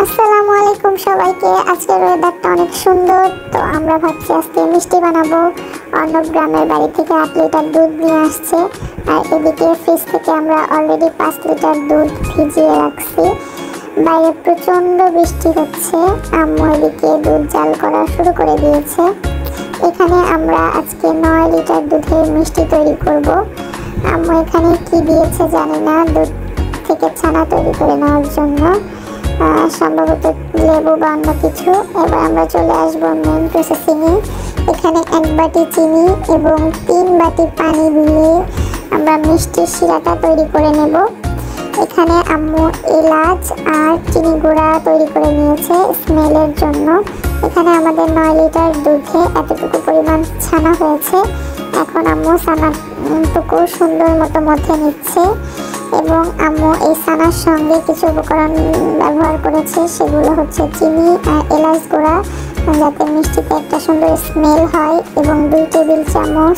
আসসালামু আলাইকুম সবাইকে। আজকের ওয়েদারটা অনেক সুন্দর, তো আমরা ভাবছি আজকে মিষ্টি বানাবো। অর্ণব গ্রামের বাড়ি থেকে 8 লিটার দুধ নিয়ে আসছে, আর এদিকে ফ্রিজ থেকে আমরা অলরেডি 5 লিটার দুধ ভিজিয়ে রাখছি। বাইরে প্রচণ্ড বৃষ্টি হচ্ছে, আম্মু এদিকে দুধ জাল করা শুরু করে দিয়েছে। এখানে আমরা আজকে 9 লিটার দুধের মিষ্টি তৈরি করব। আম্মু এখানে কি দিয়েছে জানি না, দুধ থেকে ছানা তৈরি করে নেওয়ার জন্য, সম্ভবত লেবু বা অন্য কিছু। এবার আমরা চলে আসবো মেন প্রসেসিংয়ে। এখানে 1 বাটি চিনি এবং 3 বাটি পানি দিয়ে আমরা মিষ্টির শিরাটা তৈরি করে নেব। এখানে আম্মু এলাচ আর চিনি গুঁড়া তৈরি করে নিয়েছে স্মেলের জন্য। এখানে আমাদের 9 লিটার দুধে এতটুকু পরিমাণ ছানা হয়েছে। এখন আম্মু ছানাটুকু সুন্দর মতো মথে নিচ্ছে এবং আম্মু এই ছানার সঙ্গে কিছু উপকরণ ব্যবহার করেছে, সেগুলো হচ্ছে চিনি আর এলাচ গুঁড়া, যাতে মিষ্টিতে একটা সুন্দর স্মেল হয়, এবং 2 টেবিল চামচ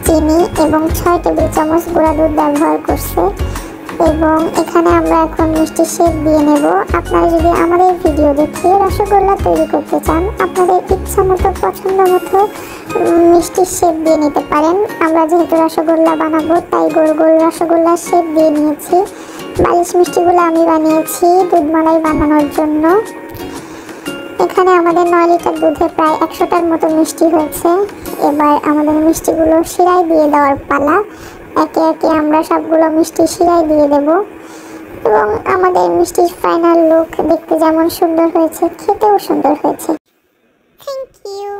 চিনি এবং 6 টেবিল চামচ গুঁড়া দুধ ব্যবহার করছে। এবং এখানে আমরা এখন মিষ্টি শেপ দিয়ে নেব। আপনারা যদি আমাদের ভিডিও দেখে রসগোল্লা তৈরি করতে চান, আপনাদের ইচ্ছা মতো পছন্দ মতো মিষ্টির শেপ দিয়ে নিতে পারেন। আমরা যেহেতু রসগোল্লা বানাবো, তাই গোল গোল রসগোল্লার শেপ দিয়ে নিয়েছি। বালিশ মিষ্টিগুলো আমি বানিয়েছি দুধ মালাই বানানোর জন্য। এখানে আমাদের 9 লিটার দুধে প্রায় 100টার মতো মিষ্টি হয়েছে। এবার আমাদের মিষ্টিগুলো শিরায় দিয়ে দেওয়ার পালা। একে একে আমরা সবগুলো মিষ্টি শিরায় দিয়ে দেব, এবং আমাদের মিষ্টির ফাইনাল লুক দেখতে যেমন সুন্দর হয়েছে, খেতেও সুন্দর হয়েছে। Thank you.